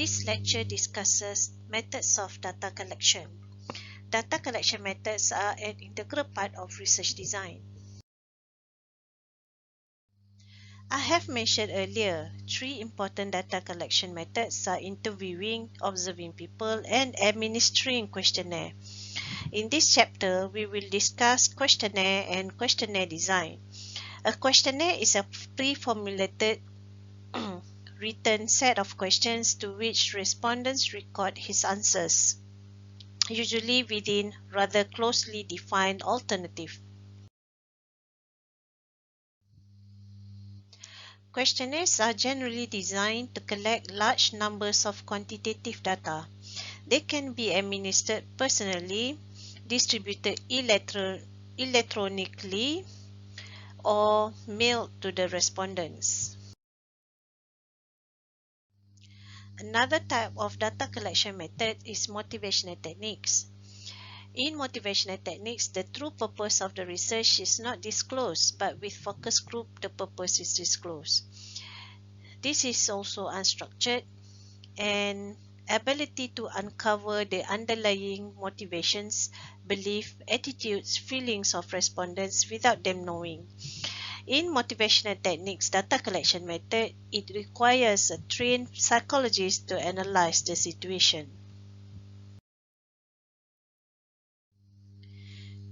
This lecture discusses methods of data collection. Data collection methods are an integral part of research design. I have mentioned earlier, three important data collection methods are interviewing, observing people, and administering questionnaire. In this chapter, we will discuss questionnaire and questionnaire design. A questionnaire is a pre-formulated written set of questions to which respondents record his answers, usually within rather closely defined alternatives. Questionnaires are generally designed to collect large numbers of quantitative data. They can be administered personally, distributed electronically, or mailed to the respondents. Another type of data collection method is motivational techniques. In motivational techniques, the true purpose of the research is not disclosed, but with focus group, the purpose is disclosed. This is also unstructured and ability to uncover the underlying motivations, beliefs, attitudes, feelings of respondents without them knowing. In motivational techniques data collection method, it requires a trained psychologist to analyze the situation.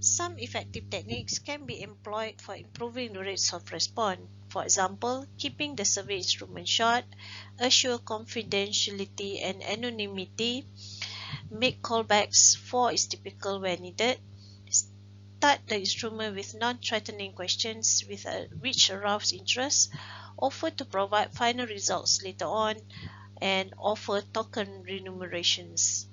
Some effective techniques can be employed for improving the rates of response. For example, keeping the survey instrument short, assure confidentiality and anonymity, make callbacks 4 is typical when needed, start the instrument with non-threatening questions which arouse interest, offer to provide final results later on, and offer token remunerations.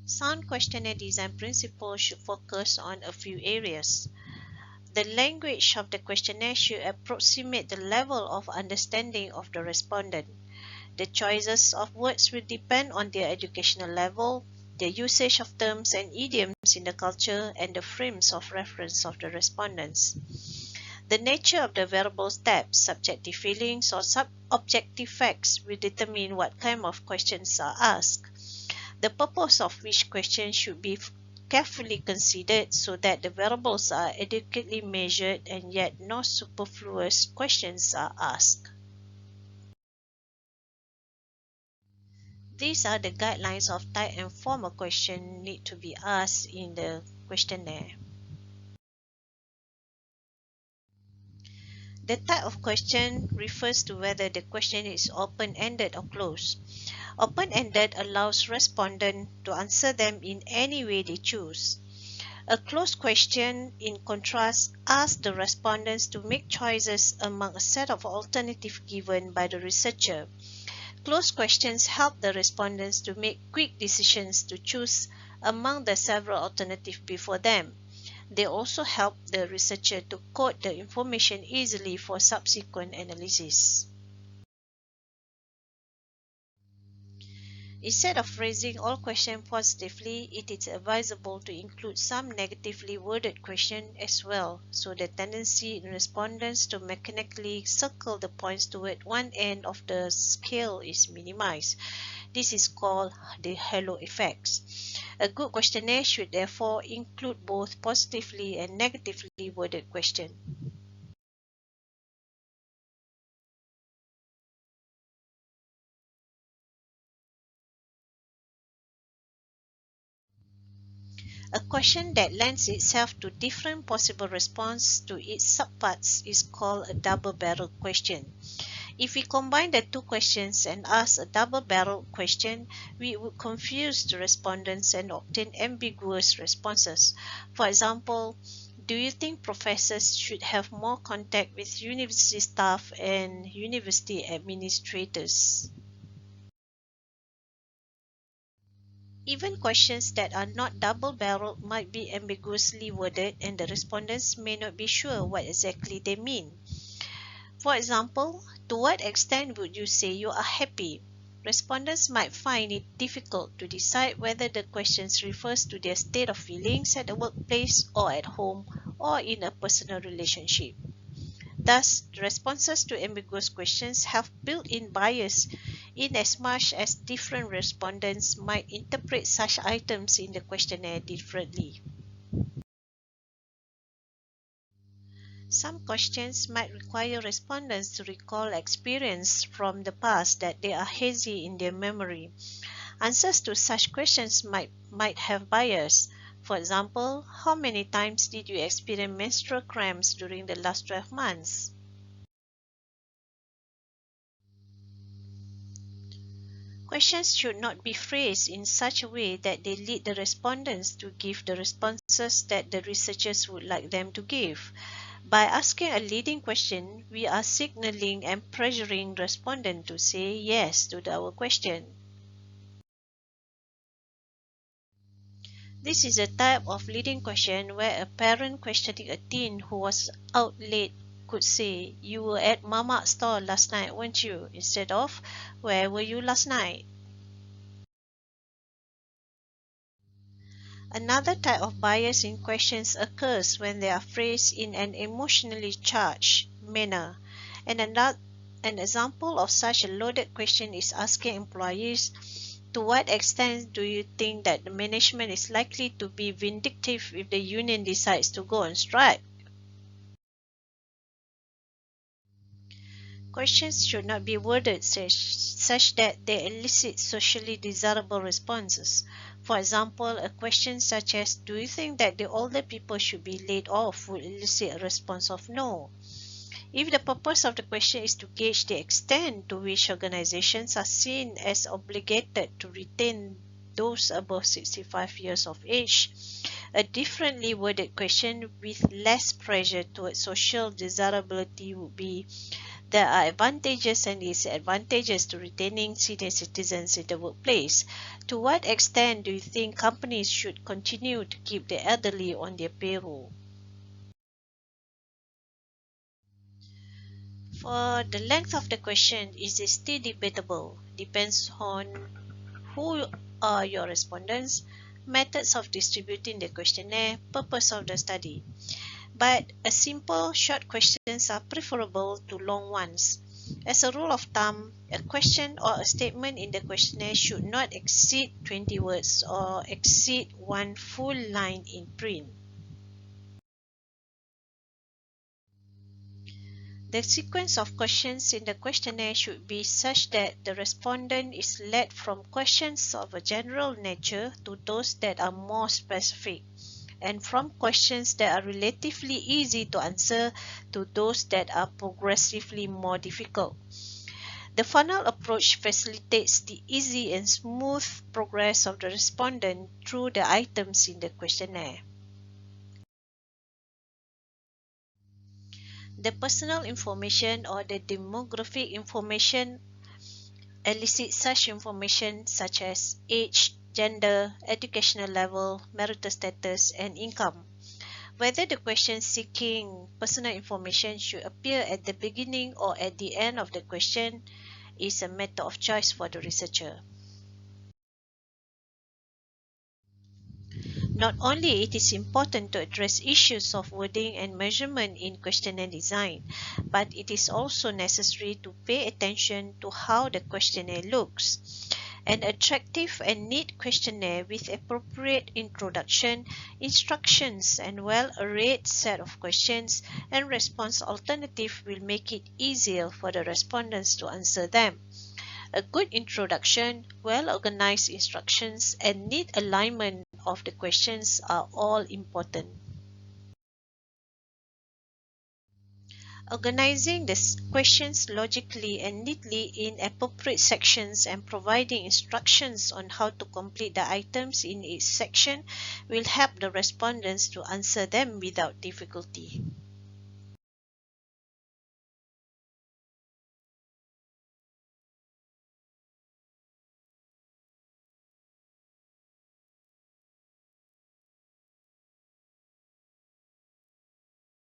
Sound questionnaire design principles should focus on a few areas. The language of the questionnaire should approximate the level of understanding of the respondent. The choices of words will depend on their educational level, the usage of terms and idioms in the culture, and the frames of reference of the respondents. The nature of the variable steps, subjective feelings, or objective facts will determine what kind of questions are asked. The purpose of which question should be carefully considered so that the variables are adequately measured and yet no superfluous questions are asked. These are the guidelines of type and form of question need to be asked in the questionnaire. The type of question refers to whether the question is open-ended or closed. Open-ended allows respondents to answer them in any way they choose. A closed question, in contrast, asks the respondents to make choices among a set of alternatives given by the researcher. Closed questions help the respondents to make quick decisions to choose among the several alternatives before them. They also help the researcher to code the information easily for subsequent analysis. Instead of phrasing all questions positively, it is advisable to include some negatively worded questions as well, so the tendency in respondents to mechanically circle the points toward one end of the scale is minimized. This is called the halo effect. A good questionnaire should therefore include both positively and negatively worded questions. A question that lends itself to different possible responses to its subparts is called a double-barreled question. If we combine the two questions and ask a double-barreled question, we would confuse the respondents and obtain ambiguous responses. For example, do you think professors should have more contact with university staff and university administrators? Even questions that are not double-barreled might be ambiguously worded and the respondents may not be sure what exactly they mean. For example, to what extent would you say you are happy? Respondents might find it difficult to decide whether the question refers to their state of feelings at the workplace or at home or in a personal relationship. Thus, responses to ambiguous questions have built-in bias in as much as different respondents might interpret such items in the questionnaire differently. Some questions might require respondents to recall experience from the past that they are hazy in their memory. Answers to such questions might have bias. For example, how many times did you experience menstrual cramps during the last 12 months? Questions should not be phrased in such a way that they lead the respondents to give the responses that the researchers would like them to give. By asking a leading question, we are signaling and pressuring the respondent to say yes to our question. This is a type of leading question where a parent questioning a teen who was out late could say, "You were at Mama's store last night, weren't you?" instead of, "Where were you last night?" Another type of bias in questions occurs when they are phrased in an emotionally charged manner. An example of such a loaded question is asking employees, "To what extent do you think that the management is likely to be vindictive if the union decides to go on strike?" Questions should not be worded such that they elicit socially desirable responses. For example, a question such as, "Do you think that the older people should be laid off?" would elicit a response of no. If the purpose of the question is to gauge the extent to which organizations are seen as obligated to retain those above 65 years of age, a differently worded question with less pressure towards social desirability would be, "There are advantages and disadvantages to retaining senior citizens in the workplace. To what extent do you think companies should continue to keep the elderly on their payroll?" For the length of the question is still debatable, depends on who are your respondents, methods of distributing the questionnaire, purpose of the study. But a simple, short questions are preferable to long ones. As a rule of thumb, a question or a statement in the questionnaire should not exceed 20 words or exceed one full line in print. The sequence of questions in the questionnaire should be such that the respondent is led from questions of a general nature to those that are more specific, and from questions that are relatively easy to answer to those that are progressively more difficult. The funnel approach facilitates the easy and smooth progress of the respondent through the items in the questionnaire. The personal information or the demographic information elicits such information such as age, gender, educational level, marital status, and income. Whether the question seeking personal information should appear at the beginning or at the end of the question is a matter of choice for the researcher. Not only it is important to address issues of wording and measurement in questionnaire design, but it is also necessary to pay attention to how the questionnaire looks. An attractive and neat questionnaire with appropriate introduction, instructions, and well-arrayed set of questions and response alternatives will make it easier for the respondents to answer them. A good introduction, well-organized instructions, and neat alignment of the questions are all important. Organizing the questions logically and neatly in appropriate sections and providing instructions on how to complete the items in each section will help the respondents to answer them without difficulty.